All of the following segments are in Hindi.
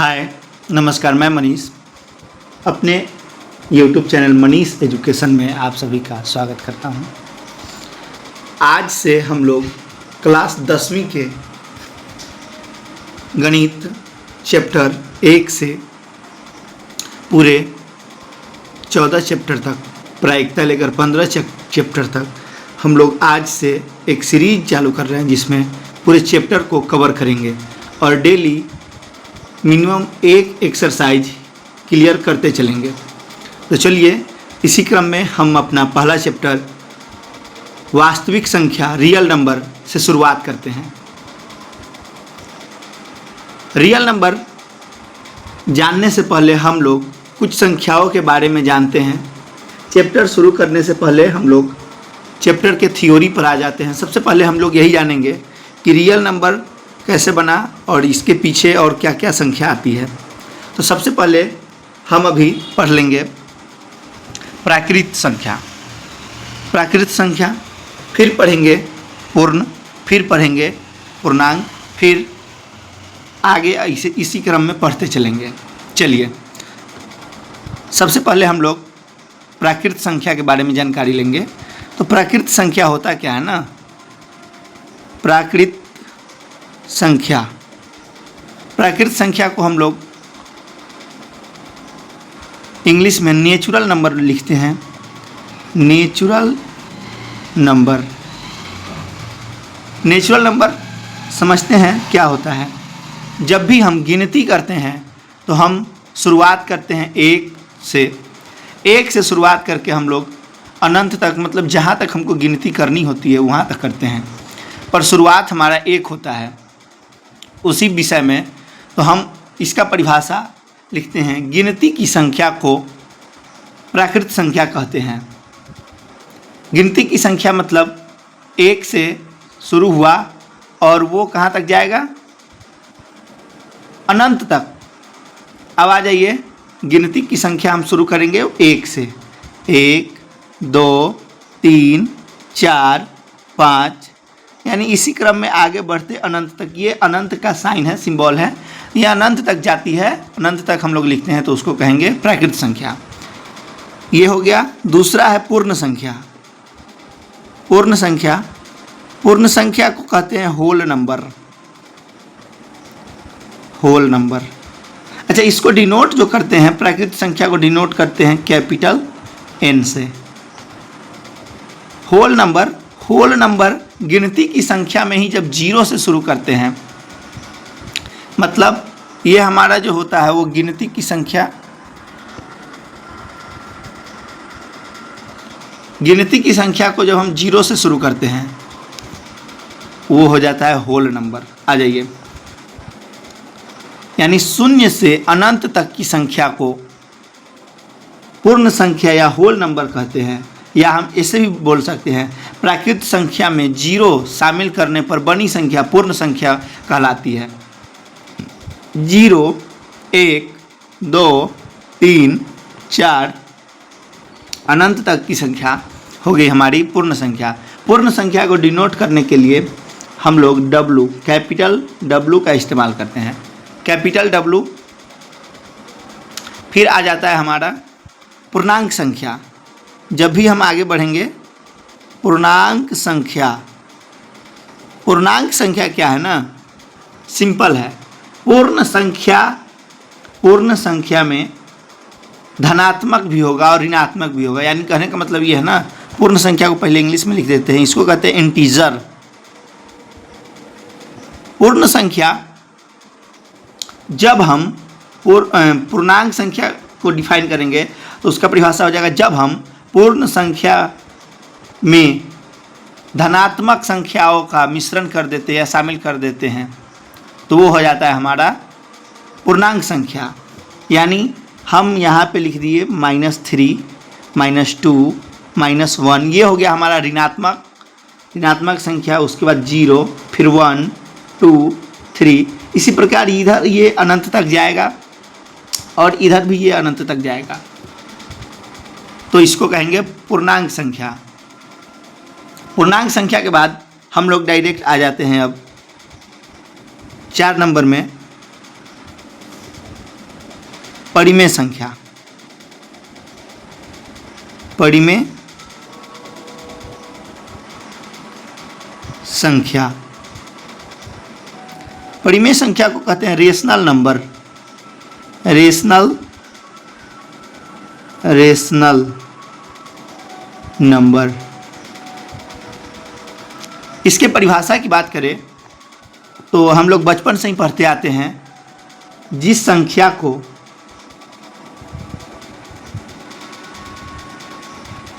हाय नमस्कार, मैं मनीष अपने YouTube चैनल मनीष एजुकेशन में आप सभी का स्वागत करता हूं। आज से हम लोग क्लास 10वीं के गणित चैप्टर 1 से पूरे 14 चैप्टर तक, प्रायिकता लेकर 15 चैप्टर तक हम लोग आज से एक सीरीज चालू कर रहे हैं जिसमें पूरे चैप्टर को कवर करेंगे और डेली मिनिमम एक एक्सरसाइज क्लियर करते चलेंगे। तो चलिए इसी क्रम में हम अपना पहला चैप्टर वास्तविक संख्या रियल नंबर से शुरुआत करते हैं। रियल नंबर जानने से पहले हम लोग कुछ संख्याओं के बारे में जानते हैं। चैप्टर शुरू करने से पहले हम लोग चैप्टर के थ्योरी पर आ जाते हैं। सबसे पहले हम लोग यही जानेंगे कि रियल नंबर कैसे बना और इसके पीछे और क्या क्या संख्या आती है। तो सबसे पहले हम अभी पढ़ लेंगे प्राकृत संख्या, फिर पढ़ेंगे पूर्ण, फिर पढ़ेंगे पूर्णांक, फिर आगे इसी क्रम में पढ़ते चलेंगे। चलिए सबसे पहले हम लोग प्राकृत संख्या के बारे में जानकारी लेंगे। तो प्राकृत संख्या होता क्या है ना, प्राकृत संख्या को हम लोग इंग्लिश में नेचुरल नंबर लिखते हैं। नेचुरल नंबर समझते हैं क्या होता है। जब भी हम गिनती करते हैं तो हम शुरुआत करते हैं एक से शुरुआत करके हम लोग अनंत तक, मतलब जहाँ तक हमको गिनती करनी होती है वहाँ तक करते हैं, पर शुरुआत हमारा एक होता है। उसी विषय में तो हम इसका परिभाषा लिखते हैं। गिनती की संख्या को प्राकृत संख्या कहते हैं। गिनती की संख्या मतलब एक से शुरू हुआ और वो कहाँ तक जाएगा, अनंत तक। अब आ जाइए, गिनती की संख्या हम शुरू करेंगे एक से। 1 2 3 4 5, यानी इसी क्रम में आगे बढ़ते अनंत तक। ये अनंत का साइन है, सिंबल है, ये अनंत तक जाती है, अनंत तक हम लोग लिखते हैं तो उसको कहेंगे प्राकृत संख्या। ये हो गया। दूसरा है पूर्ण संख्या। पूर्ण संख्या को कहते हैं होल नंबर। अच्छा, इसको डिनोट जो करते हैं, प्राकृत संख्या को डिनोट करते हैं कैपिटल N से। होल नंबर गिनती की संख्या में ही जब 0 से शुरू करते हैं, मतलब ये हमारा जो होता है वो गिनती की संख्या को जब हम 0 से शुरू करते हैं वो हो जाता है होल नंबर। आ जाइए, यानी 0 से अनंत तक की संख्या को पूर्ण संख्या या होल नंबर कहते हैं, या हम ऐसे भी बोल सकते हैं प्राकृत संख्या में 0 शामिल करने पर बनी संख्या पूर्ण संख्या कहलाती है। 0 1 2 3 4 अनंत तक की संख्या हो गई हमारी पूर्ण संख्या। पूर्ण संख्या को डिनोट करने के लिए हम लोग कैपिटल W का इस्तेमाल करते हैं, कैपिटल W। फिर आ जाता है हमारा पूर्णांक संख्या। जब भी हम आगे बढ़ेंगे, पूर्णांक संख्या क्या है ना, सिंपल है। पूर्ण संख्या में धनात्मक भी होगा और ऋणात्मक भी होगा। यानी कहने का मतलब ये है ना, पूर्ण संख्या को पहले इंग्लिश में लिख देते हैं, इसको कहते हैं इंटीजर। पूर्ण संख्या, जब हम पूर्णांक संख्या को डिफाइन करेंगे तो उसका परिभाषा हो जाएगा, जब हम पूर्ण संख्या में धनात्मक संख्याओं का मिश्रण कर देते हैं या शामिल कर देते हैं तो वो हो जाता है हमारा पूर्णांक संख्या। यानी हम यहाँ पे लिख दिए -3 -2 -1, ये हो गया हमारा ऋणात्मक संख्या। उसके बाद 0, फिर 1 2 3, इसी प्रकार इधर ये अनंत तक जाएगा और इधर भी ये अनंत तक जाएगा, तो इसको कहेंगे पूर्णांक संख्या। पूर्णांक संख्या के बाद हम लोग डायरेक्ट आ जाते हैं अब 4 नंबर में परिमेय संख्या, परिमेय संख्या, परिमेय संख्या को कहते हैं रेशनल नंबर, रेशनल नंबर। इसके परिभाषा की बात करें तो हम लोग बचपन से ही पढ़ते आते हैं, जिस संख्या को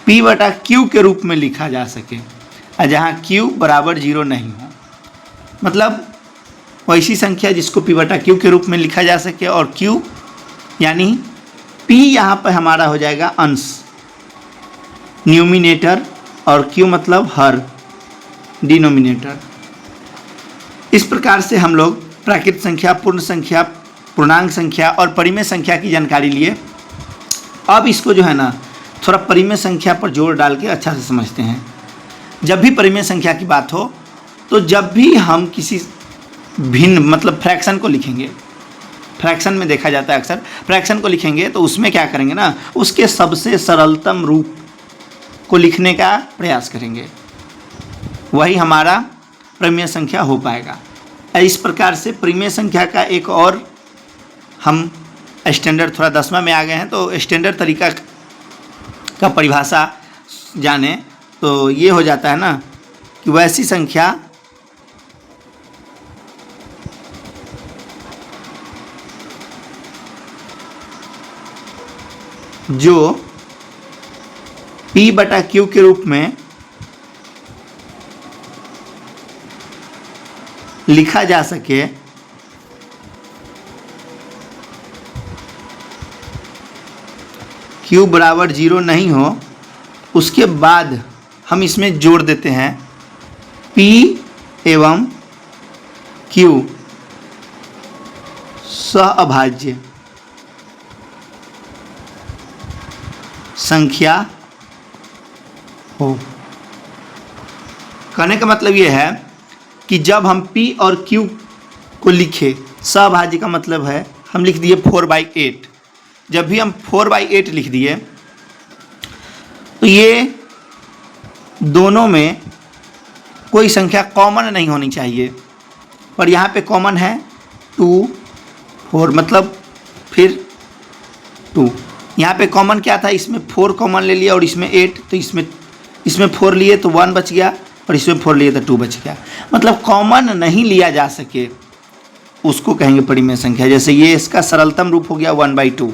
P/Q के रूप में लिखा जा सके, जहाँ Q बराबर 0 नहीं हो, मतलब वैसी संख्या जिसको P/Q के रूप में लिखा जा सके, और Q यानी P यहाँ पर हमारा हो जाएगा अंश, न्यूमिनेटर, और Q मतलब हर, डिनोमिनेटर। इस प्रकार से हम लोग प्राकृत संख्या, पूर्ण संख्या, पूर्णांक संख्या और परिमेय संख्या की जानकारी लिए। अब इसको जो है ना थोड़ा परिमेय संख्या पर जोर डाल के अच्छा से समझते हैं। जब भी परिमेय संख्या की बात हो तो जब भी हम किसी भिन्न मतलब फ्रैक्शन को लिखेंगे, फ्रैक्शन में देखा जाता है अक्सर, फ्रैक्शन को लिखेंगे तो उसमें क्या करेंगे ना, उसके सबसे सरलतम रूप को लिखने का प्रयास करेंगे, वही हमारा परिमेय संख्या हो पाएगा। इस प्रकार से परिमेय संख्या का एक और हम स्टैंडर्ड, थोड़ा 10वां में आ गए हैं तो स्टैंडर्ड तरीका का परिभाषा जाने तो ये हो जाता है ना कि वैसी संख्या जो P/Q के रूप में लिखा जा सके, Q बराबर 0 नहीं हो, उसके बाद हम इसमें जोड़ देते हैं P एवं Q सहअभाज्य संख्या हो। कहने का मतलब ये है कि जब हम P और Q को लिखे, सहअभाज्य का मतलब है हम लिख दिए 4/8। जब भी हम 4/8 लिख दिए तो ये दोनों में कोई संख्या कॉमन नहीं होनी चाहिए, पर यहाँ पे कॉमन है 2, 4, मतलब फिर 2। यहाँ पे कॉमन क्या था, इसमें 4 कॉमन ले लिया और इसमें 8, तो इसमें 4 लिए तो 1 बच गया और इसमें 4 लिए तो 2 बच गया। मतलब कॉमन नहीं लिया जा सके उसको कहेंगे परिमेय संख्या। जैसे ये इसका सरलतम रूप हो गया 1/2।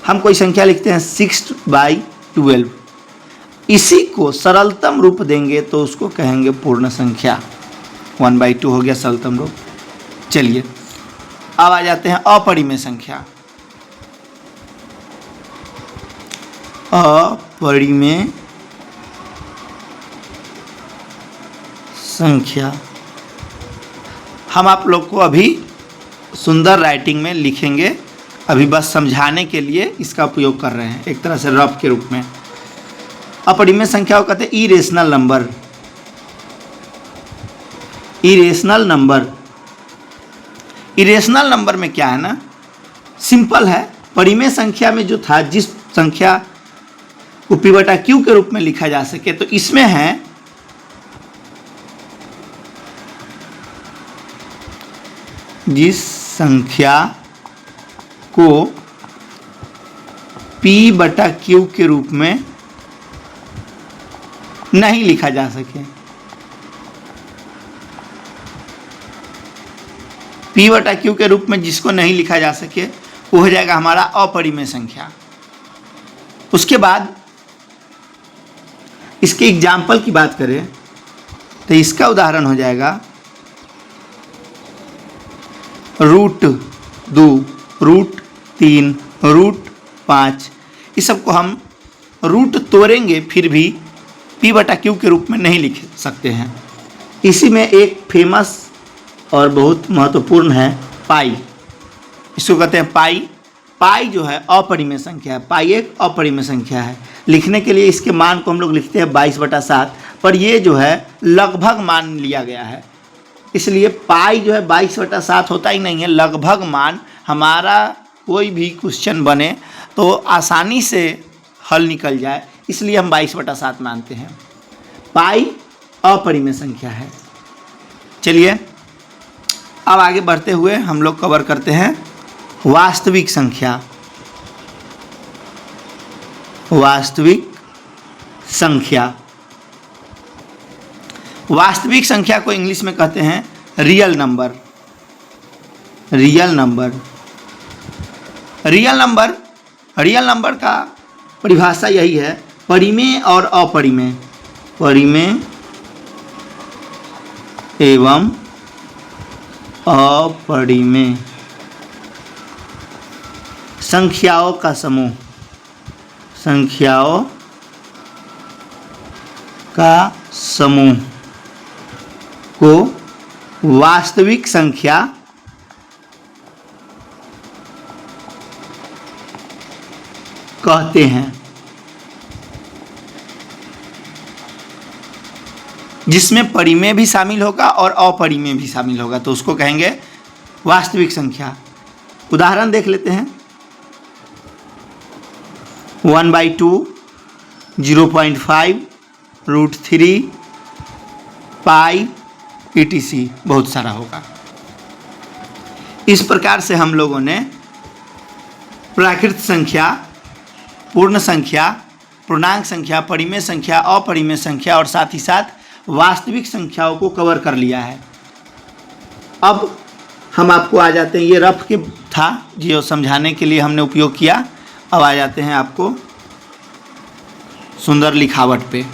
हम कोई संख्या लिखते हैं 6/12, इसी को सरलतम रूप देंगे तो उसको कहेंगे पूर्ण संख्या। 1/2 हो गया सरलतम रूप। चलिए अब आ जाते हैं अपरिमेय संख्या। अपरिमेय संख्या हम आप लोग को अभी सुंदर राइटिंग में लिखेंगे, अभी बस समझाने के लिए इसका उपयोग कर रहे हैं, एक तरह से रफ के रूप में। अपरिमेय संख्या को कहते हैं irrational number. Irrational number, irrational number में क्या है ना, सिंपल है। परिमेय संख्या में जो था, जिस संख्या को P/Q के रूप में लिखा जा सके, तो इसमें है जिस संख्या को P/Q के रूप में नहीं लिखा जा सके, P/Q के रूप में जिसको नहीं लिखा जा सके वो हो जाएगा हमारा अपरिमेय संख्या। उसके बाद इसके एग्जाम्पल की बात करें तो इसका उदाहरण हो जाएगा √2, √3, √5। इस सब को हम रूट तोड़ेंगे फिर भी P/Q के रूप में नहीं लिख सकते हैं। इसी में एक फेमस और बहुत महत्वपूर्ण है पाई। इसको कहते हैं पाई। पाई जो है अपरिमेय संख्या है। पाई एक अपरिमेय संख्या है। लिखने के लिए इसके मान को हम लोग लिखते हैं 22/7, पर ये जो है लगभग मान लिया गया है, इसलिए पाई जो है 22/7 होता ही नहीं है। लगभग मान हमारा कोई भी क्वेश्चन बने तो आसानी से हल निकल जाए, इसलिए हम 22/7 मानते हैं। पाई अपरिमेय संख्या है। चलिए अब आगे बढ़ते हुए हम लोग कवर करते हैं वास्तविक संख्या। वास्तविक संख्या, वास्तविक संख्या को इंग्लिश में कहते हैं real number. Real number, real number, real number का परिभाषा यही है, परिमेय और अपरिमेय, परिमेय एवं अपरिमेय संख्याओं का समूह, संख्याओं का समूह को वास्तविक संख्या कहते हैं, जिसमें परिमेय भी शामिल होगा और अपरिमेय भी शामिल होगा, तो उसको कहेंगे वास्तविक संख्या। उदाहरण देख लेते हैं। 1/2, 0.5, √3, पाई, etc. बहुत सारा होगा। इस प्रकार से हम लोगों ने प्राकृत संख्या, पूर्ण संख्या, पूर्णांक संख्या, परिमेय संख्या, अपरिमेय संख्या और साथ ही साथ वास्तविक संख्याओं को कवर कर लिया है। अब हम आपको आ जाते हैं, ये रफ के था जो समझाने के लिए हमने उपयोग किया। अब आ जाते हैं आपको सुंदर लिखावट पे।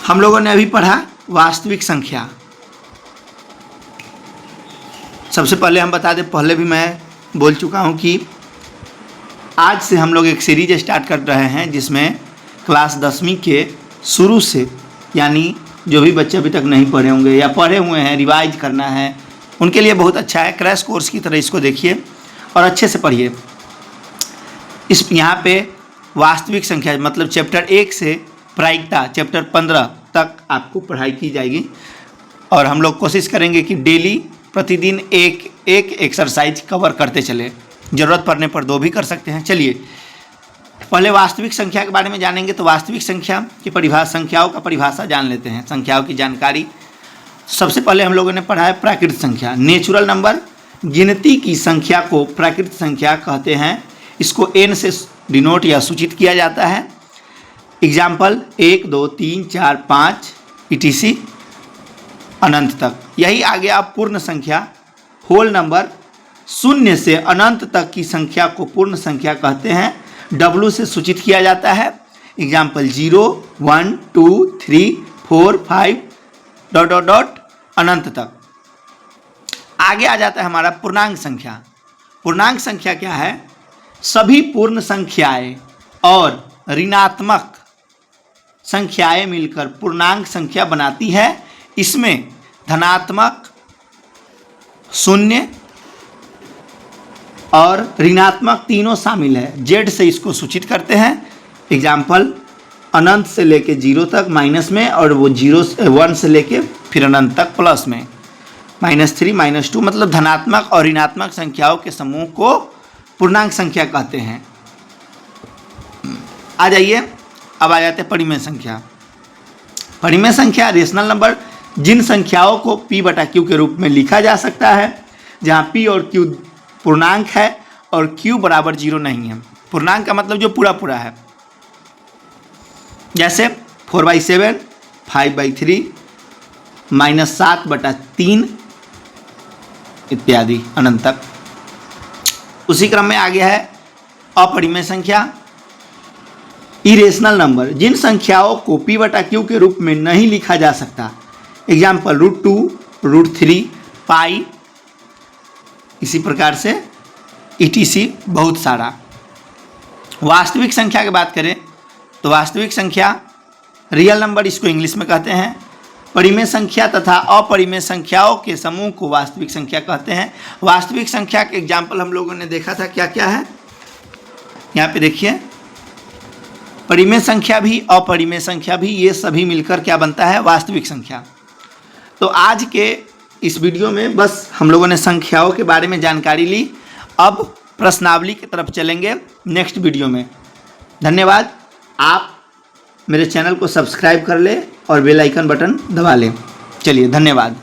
हम लोगों ने अभी पढ़ा वास्तविक संख्या। सबसे पहले हम बता दें, पहले भी मैं बोल चुका हूं कि आज से हम लोग एक सीरीज स्टार्ट कर रहे हैं जिसमें क्लास 10वीं के शुरू से, यानी जो भी बच्चे अभी तक नहीं पढ़े होंगे या पढ़े हुए हैं, रिवाइज करना है, उनके लिए बहुत अच्छा है। क्रैश कोर्स की तरह इसको देखिए और अच्छे से पढ़िए। इस यहाँ पे वास्तविक संख्या मतलब चैप्टर 1 से प्रायिकता चैप्टर 15 तक आपको पढ़ाई की जाएगी और हम लोग कोशिश करेंगे कि डेली प्रतिदिन एक एक एक्सरसाइज कवर करते चले, ज़रूरत पड़ने पर 2 भी कर सकते हैं। चलिए पहले वास्तविक संख्या के बारे में जानेंगे। तो वास्तविक संख्या की परिभाषा, संख्याओं का परिभाषा जान लेते हैं, संख्याओं की जानकारी। सबसे पहले हम लोगों ने पढ़ा है प्राकृत संख्या, नेचुरल नंबर। गिनती की संख्या को प्राकृत संख्या कहते हैं। इसको n से डिनोट या सूचित किया जाता है। Example 1, 2, 3, 4, 5 etc. अनंत तक। यही आ गया पूर्ण संख्या, होल नंबर। शून्य से अनंत तक की संख्या को पूर्ण संख्या कहते हैं। W से सूचित किया जाता है। एग्जाम्पल 0, 1, 2, 3, 4, 5 ... अनंत तक। आगे आ जाता है हमारा पूर्णांक संख्या। पूर्णांक संख्या क्या है? सभी पूर्ण संख्याएं और ऋणात्मक संख्याएं मिलकर पूर्णांक संख्या बनाती है। इसमें धनात्मक, शून्य और ऋणात्मक तीनों शामिल है। जेड से इसको सूचित करते हैं। एग्जाम्पल अनंत से लेके 0 तक माइनस में, और वो 1 से लेके फिर अनंत तक प्लस में। -3, -2 मतलब धनात्मक और ऋणात्मक संख्याओं के समूह को पूर्णांक संख्या कहते हैं। आ जाइए, अब आ जाते हैं परिमेय संख्या। परिमेय संख्या रेशनल नंबर, जिन संख्याओं को p/q के रूप में लिखा जा सकता है, जहाँ p और q पूर्णांक है और q बराबर 0 नहीं है। पूर्णांक का मतलब जो पूरा पूरा है, जैसे 4/7, 5/3, -7/3 इत्यादि अनंत तक। उसी क्रम में आ गया है अपरिमेय संख्या, इरेशनल नंबर, जिन संख्याओं को p/q के रूप में नहीं लिखा जा सकता। एग्जाम्पल √2, √3, पाई, इसी प्रकार से etc. बहुत सारा। वास्तविक संख्या की बात करें तो वास्तविक संख्या रियल नंबर, इसको इंग्लिश में कहते हैं। परिमेय संख्या तथा अपरिमेय संख्याओं के समूह को वास्तविक संख्या कहते हैं। वास्तविक संख्या के एग्जाम्पल हम लोगों ने देखा था क्या क्या है, यहाँ पे देखिए। परिमेय संख्या भी, अपरिमेय संख्या भी, ये सभी मिलकर क्या बनता है? वास्तविक संख्या। तो आज के इस वीडियो में बस हम लोगों ने संख्याओं के बारे में जानकारी ली। अब प्रश्नावली की तरफ चलेंगे नेक्स्ट वीडियो में। धन्यवाद। आप मेरे चैनल को सब्सक्राइब कर ले और बेल आइकन बटन दबा लें। चलिए, धन्यवाद।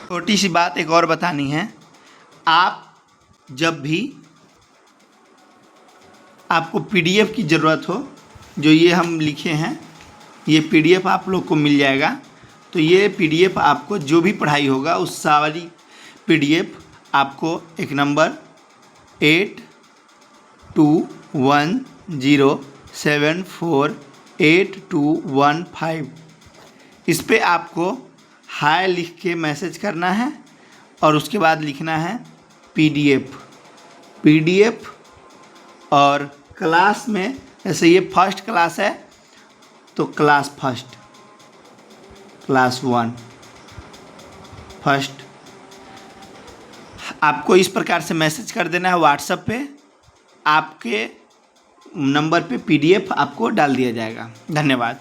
छोटी सी बात एक और बतानी है। आप जब भी आपको पीडीएफ की ज़रूरत हो, जो ये हम लिखे हैं, ये पीडीएफ आप लोग को मिल जाएगा। तो ये पीडीएफ आपको जो भी पढ़ाई होगा उस सारी पीडीएफ आपको एक नंबर 8210748215 इस पे आपको हाय लिख के मैसेज करना है और उसके बाद लिखना है पीडीएफ। और क्लास में, जैसे ये फर्स्ट क्लास है तो क्लास फर्स्ट, क्लास 1 फर्स्ट, आपको इस प्रकार से मैसेज कर देना है व्हाट्सएप पे। आपके नंबर पे पीडीएफ आपको डाल दिया जाएगा। धन्यवाद।